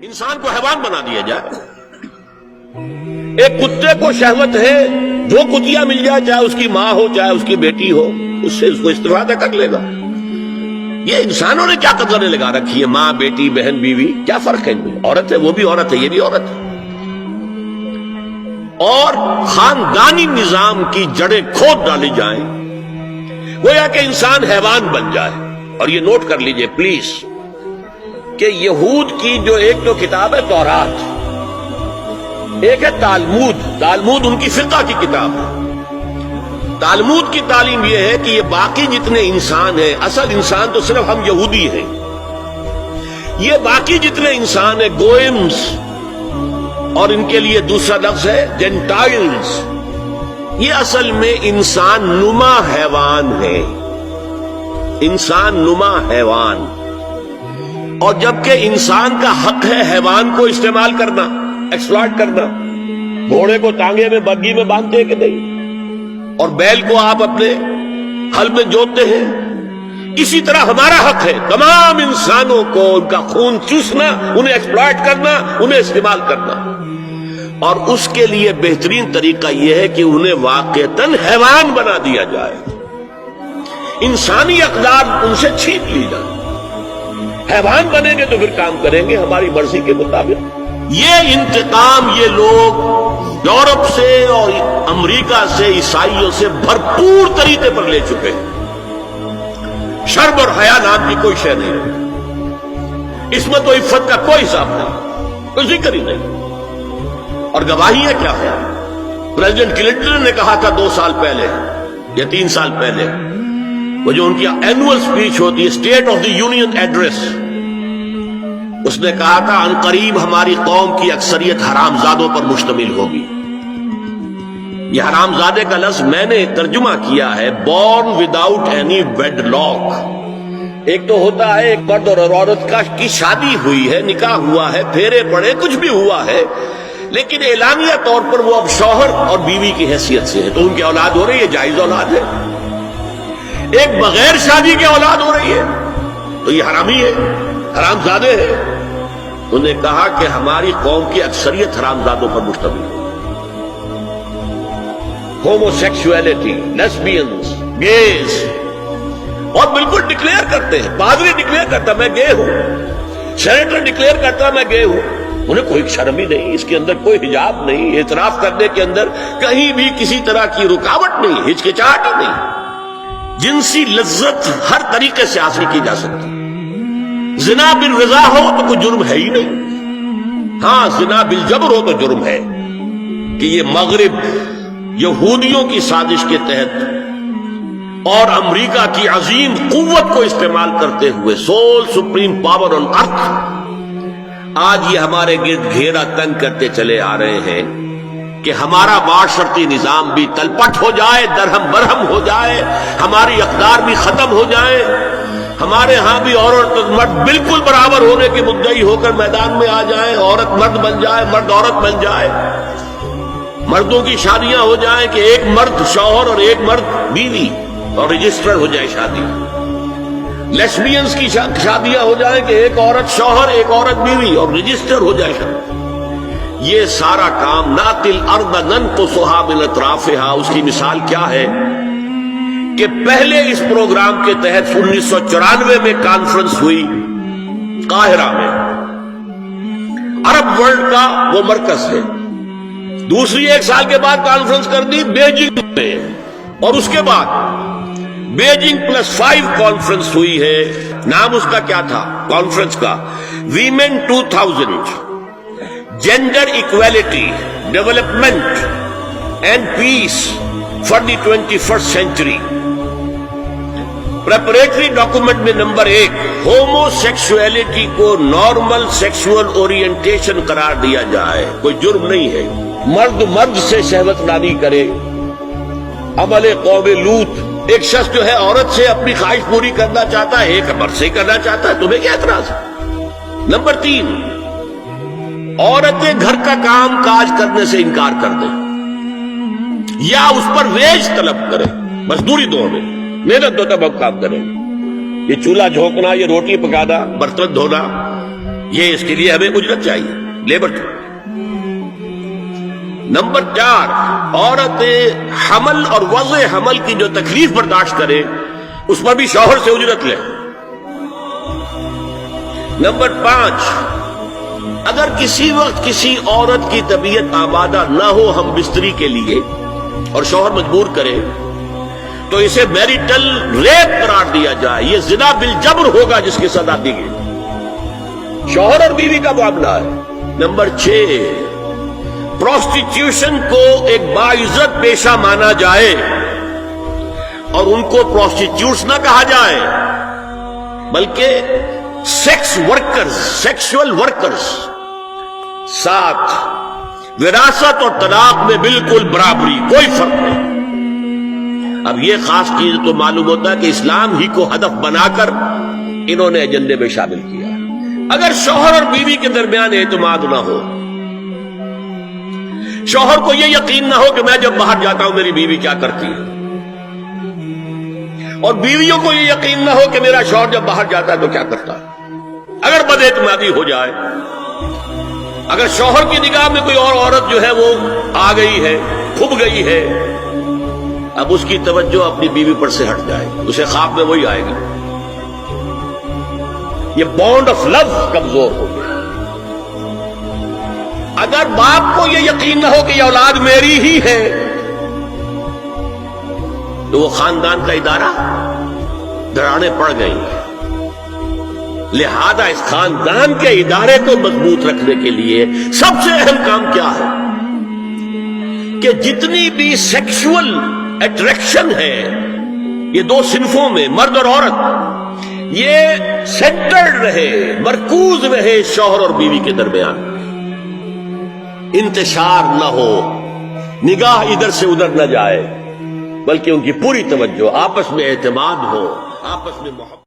انسان کو حیوان بنا دیا جائے. ایک کتے کو شہوت ہے جو کتیا مل جائے، چاہے اس کی ماں ہو چاہے اس کی بیٹی ہو، اس سے اس کو استفادہ کر لے گا. یہ انسانوں نے کیا قدریں لگا رکھی ہے؟ ماں، بیٹی، بہن، بیوی، کیا فرق ہے ان میں؟ عورت ہے وہ بھی عورت ہے، یہ بھی عورت ہے. اور خاندانی نظام کی جڑیں کھود ڈالی جائیں، گویا کہ انسان حیوان بن جائے. اور یہ نوٹ کر لیجئے پلیز کہ یہود کی جو ایک تو کتاب ہے تورات، ایک ہے تالمود. تالمود ان کی فقہ کی کتاب ہے. تالمود کی تعلیم یہ ہے کہ یہ باقی جتنے انسان ہیں، اصل انسان تو صرف ہم یہودی ہیں، یہ باقی جتنے انسان ہیں گوئمز، اور ان کے لیے دوسرا لفظ ہے جینٹائلز، یہ اصل میں انسان نما حیوان ہے. انسان نما حیوان. اور جبکہ انسان کا حق ہے حیوان کو استعمال کرنا، ایکسپلائٹ کرنا. گھوڑے کو ٹانگے میں بگی میں باندھتے ہیں کہ نہیں، اور بیل کو آپ اپنے ہل میں جوتتے ہیں. اسی طرح ہمارا حق ہے تمام انسانوں کو ان کا خون چوسنا، انہیں ایکسپلائٹ کرنا، انہیں استعمال کرنا. اور اس کے لیے بہترین طریقہ یہ ہے کہ انہیں واقعتاً حیوان بنا دیا جائے، انسانی اقدار ان سے چھین لی جائے. حیوان بنیں گے تو پھر کام کریں گے ہماری مرضی کے مطابق. یہ انتقام یہ لوگ یورپ سے اور امریکہ سے، عیسائیوں سے بھرپور طریقے پر لے چکے ہیں. شرم اور حیا نام کی کوئی شے نہیں، عصمت و عفت کا کوئی حساب نہیں، کوئی ذکر ہی نہیں. اور گواہی ہے کیا ہے؟ پریزیڈنٹ کلنٹن نے کہا تھا 2 سال پہلے یا 3 سال پہلے، وہ جو ان کی اینوئل سپیچ ہوتی ہے، state of the union address, اس نے کہا تھا عنقریب ہماری قوم کی اکثریت حرام زادوں پر مشتمل ہوگی. یہ حرام زادے کا لفظ میں نے ترجمہ کیا ہے born without any wedlock. ایک تو ہوتا ہے ایک مرد اور عورت کی شادی ہوئی ہے، نکاح ہوا ہے، پھیرے پڑے، کچھ بھی ہوا ہے، لیکن اعلانیہ طور پر وہ اب شوہر اور بیوی کی حیثیت سے ہے، تو ان کی اولاد ہو رہی ہے، جائز اولاد ہے. ایک بغیر شادی کی اولاد ہو رہی ہے تو یہ حرامی ہے، حرام زادے ہے. انہوں نے کہا کہ ہماری قوم کی اکثریت حرام زادوں پر مشتمل ہے. ہومو سیکسولیٹی، لیسبینز، گیز، اور بالکل ڈکلیئر کرتے ہیں. پادری ڈکلیئر کرتا میں گے ہوں، سینیٹر ڈکلیئر کرتا میں گے ہوں. انہیں کوئی شرم ہی نہیں، اس کے اندر کوئی حجاب نہیں، اعتراف کرنے کے اندر کہیں بھی کسی طرح کی رکاوٹ نہیں، ہچکچاہٹ ہی نہیں. جنسی لذت ہر طریقے سے حاصل کی جا سکتی. زنا بالرضا ہو تو کوئی جرم ہے ہی نہیں. ہاں زنا بالجبر ہو تو جرم ہے. کہ یہ مغرب یہودیوں کی سازش کے تحت اور امریکہ کی عظیم قوت کو استعمال کرتے ہوئے، سول سپریم پاور آن ارتھ، آج یہ ہمارے گرد گھیرا تنگ کرتے چلے آ رہے ہیں کہ ہمارا معاشرتی نظام بھی تلپٹ ہو جائے، درہم برہم ہو جائے، ہماری اقدار بھی ختم ہو جائے، ہمارے ہاں بھی عورت اور مرد بالکل برابر ہونے کے مدعی ہو کر میدان میں آ جائیں، عورت مرد بن جائے، مرد عورت بن جائے، مردوں کی شادیاں ہو جائیں کہ ایک مرد شوہر اور ایک مرد بیوی اور رجسٹر ہو جائے شادی. لیسبینز کی شادیاں ہو جائیں کہ ایک عورت شوہر ایک عورت بیوی اور رجسٹر ہو جائے شادی. یہ سارا کام ناتی الارض ننقصھا من اطرافھا، اس کی مثال کیا ہے کہ پہلے اس پروگرام کے تحت 1994 میں کانفرنس ہوئی قاہرہ میں، عرب ورلڈ کا وہ مرکز ہے. دوسری 1 سال کے بعد کانفرنس کر دی بیجنگ میں، اور اس کے بعد بیجنگ +5 کانفرنس ہوئی ہے. نام اس کا کیا تھا کانفرنس کا؟ Women 2000، gender equality, development and peace for the 21st century. Preparatory document میں نمبر 1 ہومو سیکسولیٹی کو نارمل سیکسول اورینٹیشن قرار دیا جائے. کوئی جرم نہیں ہے. مرد مرد سے شہوت رانی کرے، عمل قوم لوط. ایک شخص جو ہے عورت سے اپنی خواہش پوری کرنا چاہتا ہے، ایک مرد سے کرنا چاہتا ہے، تمہیں کیا اعتراض ہے؟ نمبر 3 عورتیں گھر کا کام کاج کرنے سے انکار کر دیں یا اس پر ویج طلب کریں، مزدوری دو ہمیں، محنت دو تب ہم کام کریں. یہ چولہا جھونکنا، یہ روٹی پکانا، برتن دھونا، یہ اس کے لیے ہمیں اجرت چاہیے، لیبر کی۔ نمبر 4، عورت حمل اور وضع حمل کی جو تکلیف برداشت کرے اس پر بھی شوہر سے اجرت لے۔ نمبر 5، اگر کسی وقت کسی عورت کی طبیعت آمادہ نہ ہو ہم بستری کے لیے اور شوہر مجبور کرے تو اسے میریٹل ریپ قرار دیا جائے، یہ زنا بالجبر ہوگا جس کی سزا دی گئی، شوہر اور بیوی کا معاملہ ہے۔ نمبر 6، پروسٹیٹیوشن کو ایک باعزت پیشہ مانا جائے اور ان کو پروسٹیٹیوٹس نہ کہا جائے بلکہ سیکس ورکرز، سیکشول ورکرز۔ 7، وراثت اور طلاق میں بالکل برابری، کوئی فرق نہیں۔ اب یہ خاص چیز تو معلوم ہوتا ہے کہ اسلام ہی کو ہدف بنا کر انہوں نے ایجنڈے میں شامل کیا۔ اگر شوہر اور بیوی کے درمیان اعتماد نہ ہو، شوہر کو یہ یقین نہ ہو کہ میں جب باہر جاتا ہوں میری بیوی کیا کرتی ہے، اور بیویوں کو یہ یقین نہ ہو کہ میرا شوہر جب باہر جاتا ہے تو کیا کرتا ہے، اگر بد اعتمادی ہو جائے، اگر شوہر کی نگاہ میں کوئی اور عورت جو ہے وہ آ گئی ہے، کھب گئی ہے، اب اس کی توجہ اپنی بیوی پر سے ہٹ جائے، اسے خواب میں وہی آئے گا، یہ بانڈ آف لو کمزور ہو گیا۔ اگر باپ کو یہ یقین نہ ہو کہ یہ اولاد میری ہی ہے تو وہ خاندان کا ادارہ دراڑیں پڑ گئی۔ لہذا اس خاندان کے ادارے کو مضبوط رکھنے کے لیے سب سے اہم کام کیا ہے کہ جتنی بھی سیکشول اٹریکشن ہے یہ دو صنفوں میں، مرد اور عورت، یہ سینٹرڈ رہے، مرکوز رہے شوہر اور بیوی کے درمیان، انتشار نہ ہو، نگاہ ادھر سے ادھر نہ جائے، بلکہ ان کی پوری توجہ، آپس میں اعتماد ہو، آپس میں محبت۔